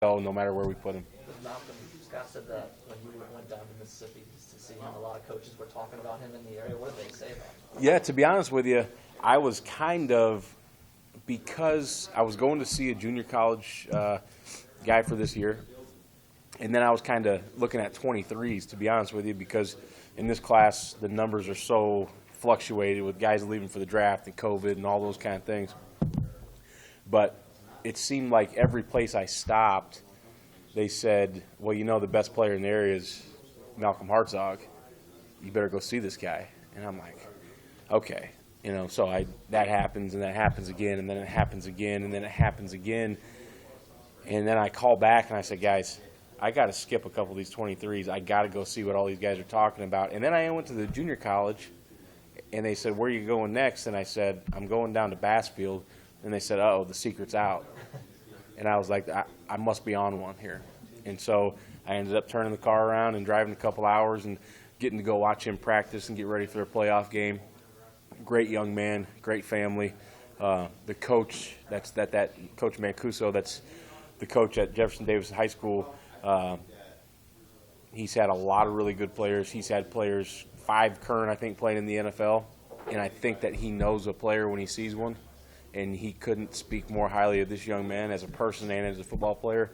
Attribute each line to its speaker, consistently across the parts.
Speaker 1: no matter where we put him.
Speaker 2: Malcolm Scott said that when you went down to Mississippi to see him, a lot of coaches were talking about him in the area. What did they say about him?
Speaker 1: Yeah, to be honest with you, I was kind of, because I was going to see a junior college guy for this year, and then I was kind of looking at 23s, to be honest with you, because in this class the numbers are so fluctuated with guys leaving for the draft and COVID and all those kind of things. But it seemed like every place I stopped, they said, well, you know, the best player in the area is Malcolm Hartzog. You better go see this guy. And I'm like, okay. You know, so that happens, and that happens again, and then it happens again, and then it happens again. And then I call back and I said, guys, I got to skip a couple of these 23s. I got to go see what all these guys are talking about. And then I went to the junior college, and they said, where are you going next? And I said, I'm going down to Bassfield. And they said, uh-oh, the secret's out. And I was like, I must be on one here. And so I ended up turning the car around and driving a couple hours and getting to go watch him practice and get ready for their playoff game. Great young man, great family. The coach, that Coach Mancuso, that's the coach at Jefferson Davis High School. He's had a lot of really good players. He's had players, 5 current, I think, playing in the NFL. And I think that he knows a player when he sees one. And he couldn't speak more highly of this young man as a person and as a football player.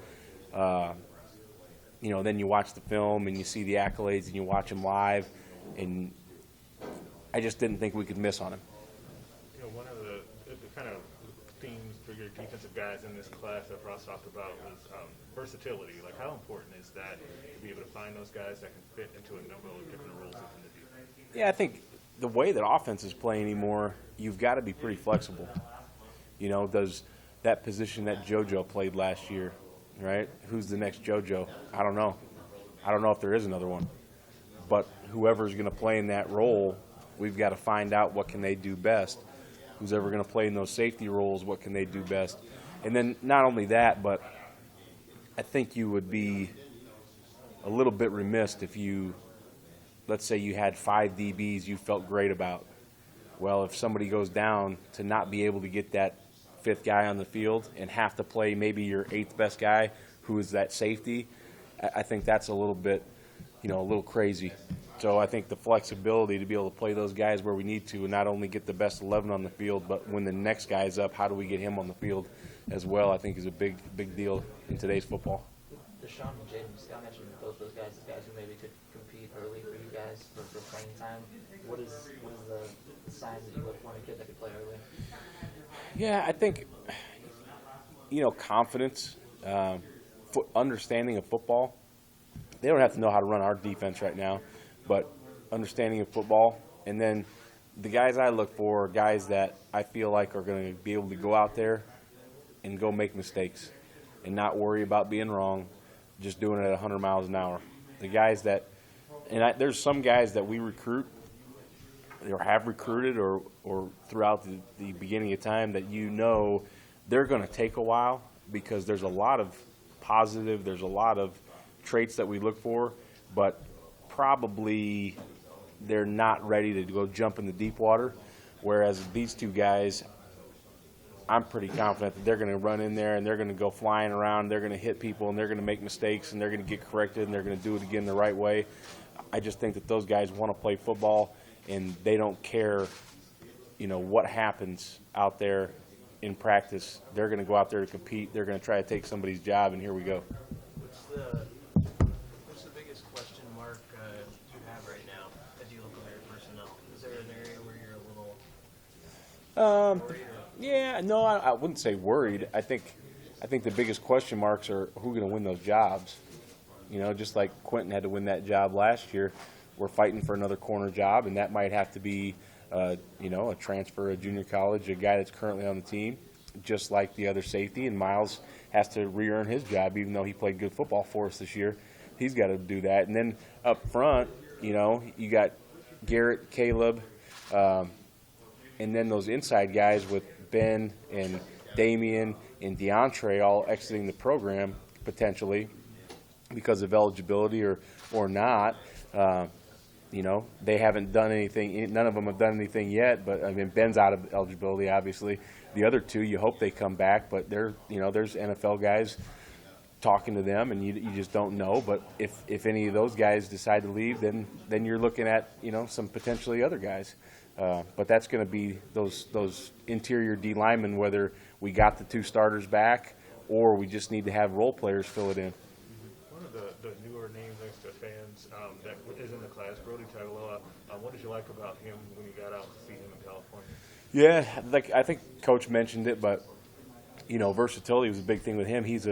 Speaker 1: You know, then you watch the film and you see the accolades and you watch him live, and I just didn't think we could miss on him.
Speaker 3: You know, one of the kind of themes for your defensive guys in this class that Ross talked about was versatility. Like, how important is that to be able to find those guys that can fit into a number of different roles within the defense?
Speaker 1: Yeah, I think the way that offense is playing anymore, you've got to be pretty flexible. You know, does that position that JoJo played last year, right? Who's the next JoJo? I don't know. I don't know if there is another one. But whoever's going to play in that role, we've got to find out what can they do best. Who's ever going to play in those safety roles, what can they do best? And then not only that, but I think you would be a little bit remiss if you, let's say you had 5 DBs you felt great about. Well, if somebody goes down, to not be able to get that 5th guy on the field and have to play maybe your 8th best guy, who is that safety, I think that's a little bit, you know, a little crazy. So I think the flexibility to be able to play those guys where we need to and not only get the best 11 on the field, but when the next guy's up, how do we get him on the field as well, I think is a big deal in today's football.
Speaker 2: Deshaun and Jaden, Scott mentioned both those guys as guys who maybe could compete early for you guys for playing time. What is the signs that you look for in a kid that could play early?
Speaker 1: Yeah, I think, you know, confidence, understanding of football. They don't have to know how to run our defense right now, but understanding of football. And then the guys I look for are guys that I feel like are going to be able to go out there and go make mistakes and not worry about being wrong, just doing it at 100 miles an hour. The guys that, and there's some guys that we recruit or have recruited or throughout the beginning of time that you know they're going to take a while because there's a lot of positive, there's a lot of traits that we look for, but probably they're not ready to go jump in the deep water, whereas these 2 guys, I'm pretty confident that they're going to run in there and they're going to go flying around, they're going to hit people and they're going to make mistakes and they're going to get corrected and they're going to do it again the right way. I just think that those guys want to play football and they don't care, you know, what happens out there in practice. They're going to go out there to compete. They're going to try to take somebody's job, and here we go.
Speaker 4: What's the biggest question mark you have right now as you look at your personnel? Is there an area where you're a little worried?
Speaker 1: Yeah, no, I wouldn't say worried. I think the biggest question marks are who's going to win those jobs. You know, just like Quentin had to win that job last year, we're fighting for another corner job, and that might have to be, you know, a transfer, a junior college, a guy that's currently on the team, just like the other safety. And Miles has to re-earn his job, even though he played good football for us this year. He's got to do that. And then up front, you know, you got Garrett, Caleb, and then those inside guys with Ben and Damian and DeAndre all exiting the program potentially because of eligibility or not. You know, they haven't done anything. None of them have done anything yet. But I mean, Ben's out of eligibility, obviously. The other 2, you hope they come back. But you know, there's NFL guys talking to them, and you just don't know. But if any of those guys decide to leave, then you're looking at some potentially other guys. But that's going to be those interior D linemen, whether we got the 2 starters back or we just need to have role players fill it in.
Speaker 3: One of the newer names next to fans that is in the class, Brody Tagaloa. What did you like about him when you got out to see him in California?
Speaker 1: Yeah, I think Coach mentioned it, but versatility was a big thing with him. He's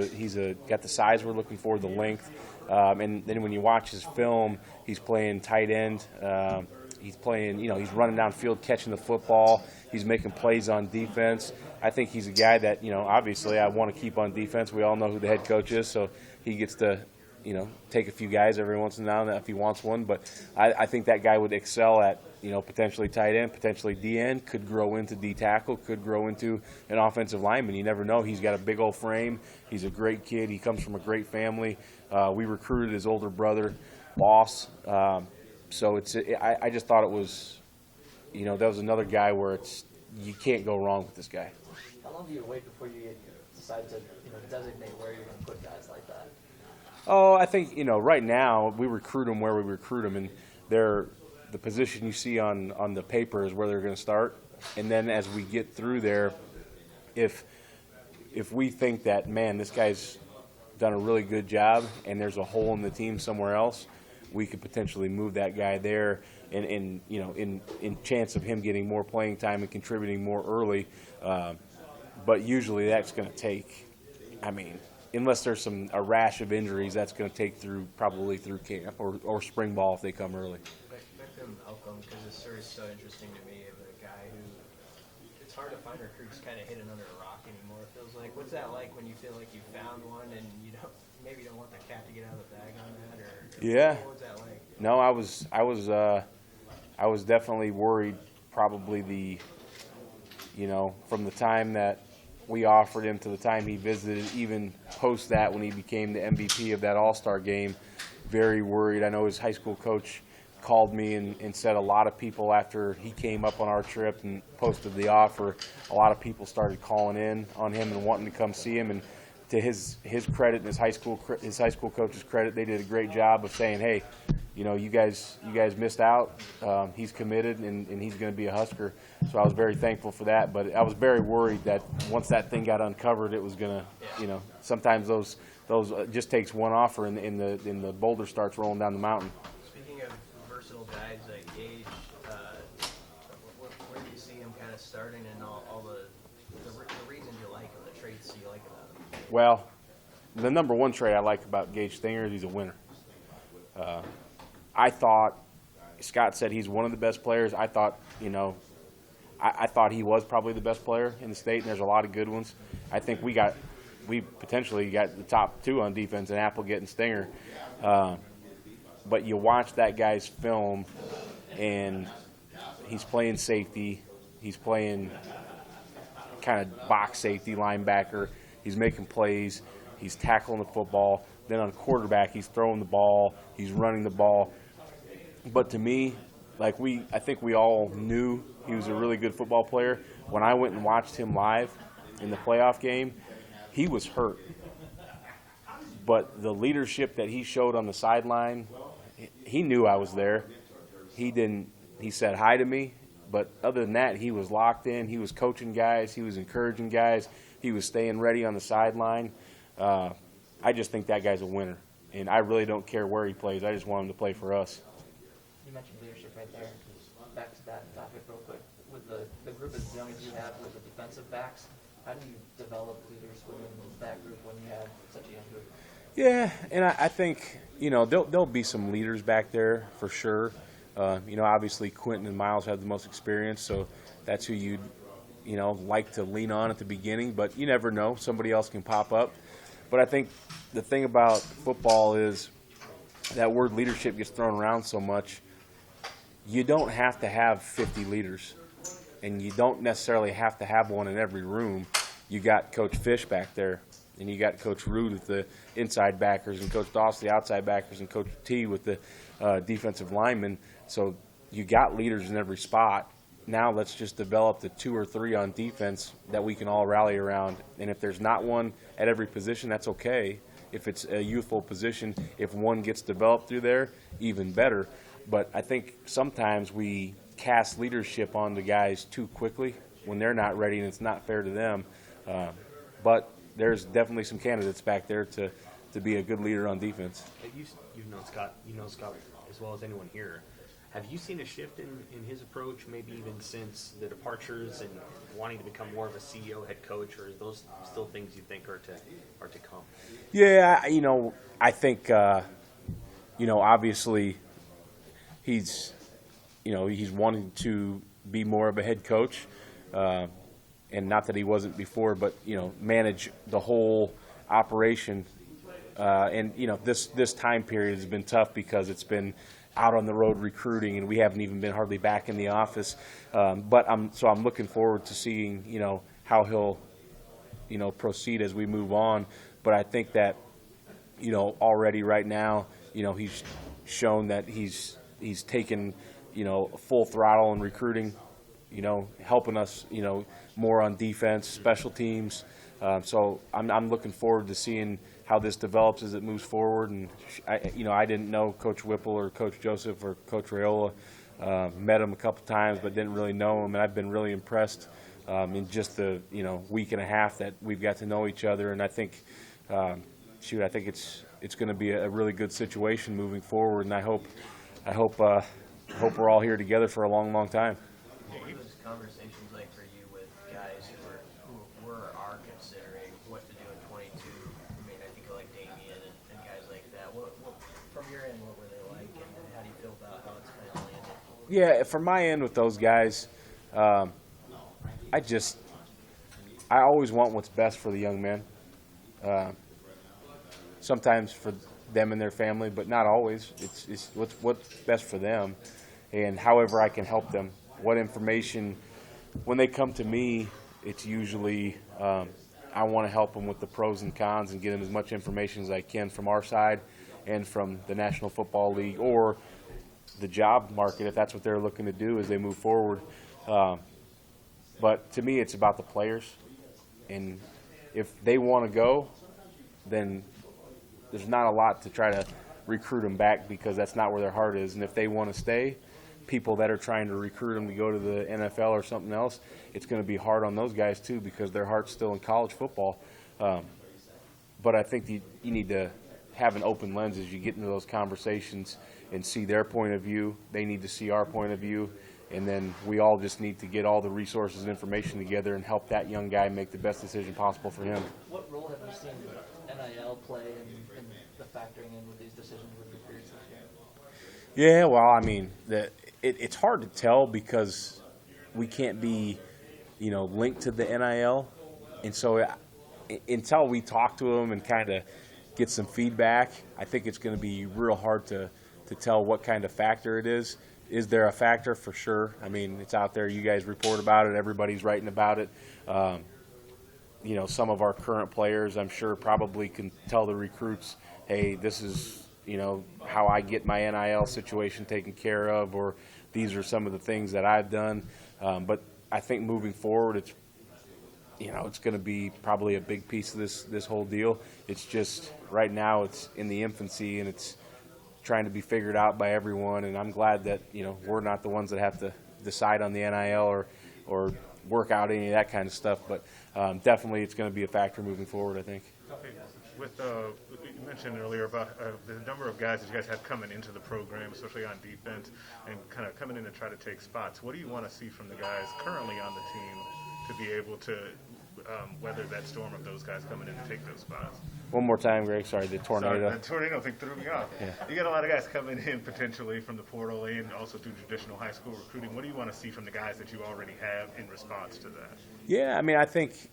Speaker 1: got the size we're looking for, the length, and then when you watch his film, he's playing tight end. He's playing, he's running downfield, catching the football. He's making plays on defense. I think he's a guy that, obviously I want to keep on defense. We all know who the head coach is, so he gets to, take a few guys every once in a while if he wants one. But I think that guy would excel at, potentially tight end, potentially D end, could grow into D tackle, could grow into an offensive lineman. You never know. He's got a big old frame. He's a great kid. He comes from a great family. We recruited his older brother, Boss. So I just thought it was, that was another guy where you can't go wrong with this guy.
Speaker 2: How long do you wait before you decide to designate where you're going to put guys like that?
Speaker 1: Oh, I think right now we recruit them where we recruit them, and the position you see on the paper is where they're going to start. And then as we get through there, if we think that, man, this guy's done a really good job and there's a hole in the team somewhere else, we could potentially move that guy there, and in chance of him getting more playing time and contributing more early. But usually that's going to take, unless there's a rash of injuries, that's going to take probably through camp or spring ball if they come early.
Speaker 4: Back to Malcolm, because this story is so interesting to me of a guy who, it's hard to find recruits kind of hidden under a rock anymore, it feels like. What's that like when you feel like you found one and maybe don't want the cat to get out of the bag on that?
Speaker 1: Yeah.
Speaker 4: What was that like?
Speaker 1: No, I was definitely worried. Probably from the time that we offered him to the time he visited, even post that when he became the MVP of that All-Star game, very worried. I know his high school coach called me and said a lot of people after he came up on our trip and posted the offer, a lot of people started calling in on him and wanting to come see him. And to his credit and his high school coach's credit, they did a great job of saying, hey, you guys missed out. He's committed and he's going to be a Husker. So I was very thankful for that. But I was very worried that once that thing got uncovered, it was going to, sometimes those just takes one offer and the boulder starts rolling down the mountain.
Speaker 4: Speaking of versatile guys like Gage, where do you see him kind of starting and all the reasons you like him, the traits you like about him?
Speaker 1: Well, the number one trait I like about Gage Stinger is he's a winner. I thought, Scott said he's one of the best players. I thought, I thought he was probably the best player in the state, and there's a lot of good ones. I think we potentially got the top 2 on defense in Applegate and Stinger. But you watch that guy's film, and he's playing safety. He's playing kind of box safety, linebacker. He's making plays. He's tackling the football. Then on quarterback, he's throwing the ball. He's running the ball. But to me, I think we all knew he was a really good football player. When I went and watched him live in the playoff game, he was hurt. But the leadership that he showed on the sideline, he knew I was there. He said hi to me, but other than that, he was locked in. He was coaching guys. He was encouraging guys. He was staying ready on the sideline. I just think that guy's a winner, and I really don't care where he plays. I just want him to play for us.
Speaker 2: You mentioned leadership right there. Back to that topic real quick. With the group as young as you have with the defensive backs, how do you develop leaders within that group when you have such a young group?
Speaker 1: Yeah, and I think, there'll be some leaders back there for sure. Obviously Quentin and Miles have the most experience, so that's who you'd, like to lean on at the beginning, but you never know. Somebody else can pop up. But I think the thing about football is that word leadership gets thrown around so much. You don't have to have 50 leaders, and you don't necessarily have to have one in every room. You got Coach Fish back there, and you got Coach Rude with the inside backers, and Coach Doss the outside backers, and Coach T with the defensive linemen. So you got leaders in every spot. Now let's just develop the 2 or 3 on defense that we can all rally around. And if there's not one at every position, that's okay. If it's a youthful position, if one gets developed through there, even better. But I think sometimes we cast leadership on the guys too quickly when they're not ready, and it's not fair to them. But there's definitely some candidates back there to be a good leader on defense.
Speaker 5: You've known Scott. You know Scott as well as anyone here. Have you seen a shift in his approach, maybe even since the departures and wanting to become more of a CEO, head coach, or are those still things you think are to come?
Speaker 1: Yeah, I think, obviously he's wanting to be more of a head coach, and not that he wasn't before, but, manage the whole operation. And this time period has been tough because it's been out on the road recruiting, and we haven't even been hardly back in the office. But I'm looking forward to seeing how he'll proceed as we move on. But I think that already right now he's shown that he's taken full throttle in recruiting, helping us more on defense, special teams. So I'm looking forward to seeing how this develops as it moves forward. And I didn't know Coach Whipple or Coach Joseph or Coach Raiola. Met him a couple times, but didn't really know him. And I've been really impressed in just the week and a half that we've got to know each other. And I think, I think it's going to be a really good situation moving forward. And I hope we're all here together for a long, long time.
Speaker 4: What were those conversations like for you with guys who were or are considering what to do in 22? I mean, I think of like Damien and guys like that. What from your end, what were they like, and how do you feel about how it's kind of landed?
Speaker 1: Yeah, from my end with those guys, I always want what's best for the young men. Sometimes for them and their family, but not always. It's what's best for them, and however I can help them. What information, when they come to me, it's usually I want to help them with the pros and cons and get them as much information as I can from our side and from the National Football League or the job market, if that's what they're looking to do as they move forward. But to me, it's about the players, and if they want to go, then there's not a lot to try to recruit them back because that's not where their heart is. And if they want to stay, people that are trying to recruit them to go to the NFL or something else, it's going to be hard on those guys too because their heart's still in college football. But I think you need to have an open lens as you get into those conversations and see their point of view. They need to see our point of view. And then we all just need to get all the resources and information together and help that young guy make the best decision possible for him.
Speaker 2: What role have you seen NIL play in the factoring in with these decisions with recruits this year?
Speaker 1: Yeah, well, I mean, it's hard to tell because we can't be, linked to the NIL. And so until we talk to them and kind of get some feedback, I think it's going to be real hard to tell what kind of factor it is. Is there a factor? For sure. I mean, it's out there. You guys report about it. Everybody's writing about it. Some of our current players, I'm sure, probably can tell the recruits, hey, this is, how I get my NIL situation taken care of, or these are some of the things that I've done. But I think moving forward, it's going to be probably a big piece of this whole deal. It's just right now it's in the infancy and it's trying to be figured out by everyone. And I'm glad that, we're not the ones that have to decide on the NIL or work out any of that kind of stuff. But definitely it's going to be a factor moving forward, I think.
Speaker 3: Okay. With you mentioned earlier about the number of guys that you guys have coming into the program, especially on defense, and kind of coming in to try to take spots. What do you want to see from the guys currently on the team to be able to weather that storm of those guys coming in to take those spots?
Speaker 1: One more time, Greg. Sorry, the tornado.
Speaker 3: Sorry, the tornado thing threw me off.
Speaker 1: Yeah.
Speaker 3: You got a lot of guys coming in potentially from the portal and also through traditional high school recruiting. What do you want to see from the guys that you already have in response to that?
Speaker 1: Yeah, I mean, I think,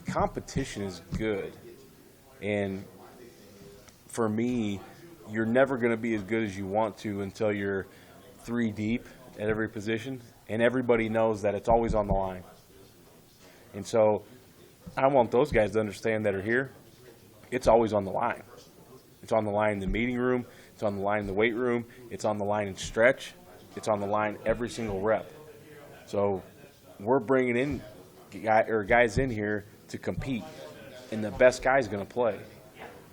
Speaker 1: competition is good. And for me, you're never going to be as good as you want to until you're 3 deep at every position. And everybody knows that it's always on the line. And so I want those guys to understand that are here, it's always on the line. It's on the line in the meeting room. It's on the line in the weight room. It's on the line in stretch. It's on the line every single rep. So we're bringing in guys in here to compete. and the best guy's going to play.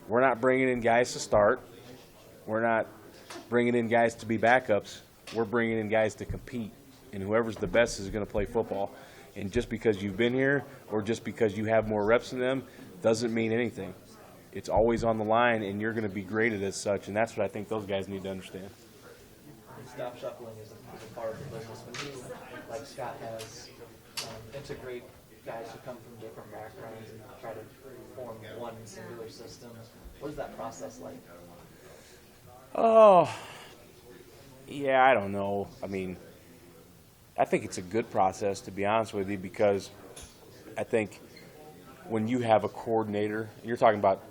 Speaker 1: We're not bringing in guys to start. We're not bringing in guys to be backups. We're bringing in guys to compete, and whoever's the best is going to play football. And just because you've been here or just because you have more reps than them doesn't mean anything. It's always on the line, and you're going to be graded as such, and that's what I think those guys need to understand.
Speaker 2: Staff shuffling is a part of the business. When you, like Scott has, integrate guys who come from different backgrounds and try to form one singular system, what is that process like?
Speaker 1: Oh, yeah, I don't know. I mean, I think it's a good process, to be honest with you, because I think when you have a coordinator, you're talking about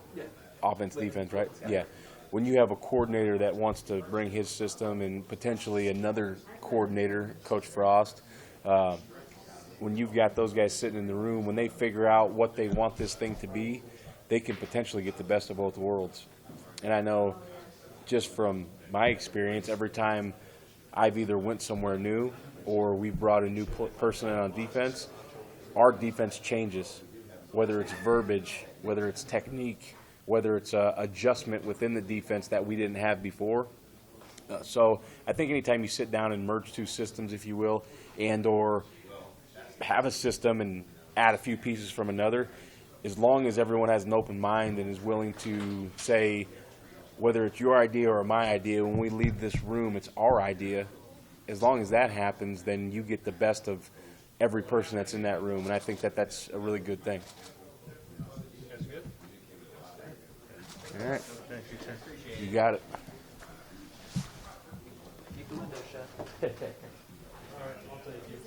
Speaker 1: offense, defense, right? Yeah. When you have a coordinator that wants to bring his system and potentially another coordinator, Coach Frost, when you've got those guys sitting in the room, when they figure out what they want this thing to be, they can potentially get the best of both worlds. And I know just from my experience, every time I've either went somewhere new or we brought a new person in on defense, our defense changes, whether it's verbiage, whether it's technique, whether it's adjustment within the defense that we didn't have before. So I think anytime you sit down and merge two systems, if you will, and or have a system and add a few pieces from another, as long as everyone has an open mind and is willing to say, whether it's your idea or my idea, when we leave this room, it's our idea. As long as that happens, then you get the best of every person that's in that room, and I think that that's a really good thing.
Speaker 3: That's good.
Speaker 1: All right.
Speaker 3: Thank you, sir.
Speaker 1: You got it.
Speaker 2: Keep the window shut.
Speaker 3: All right, I'll take you.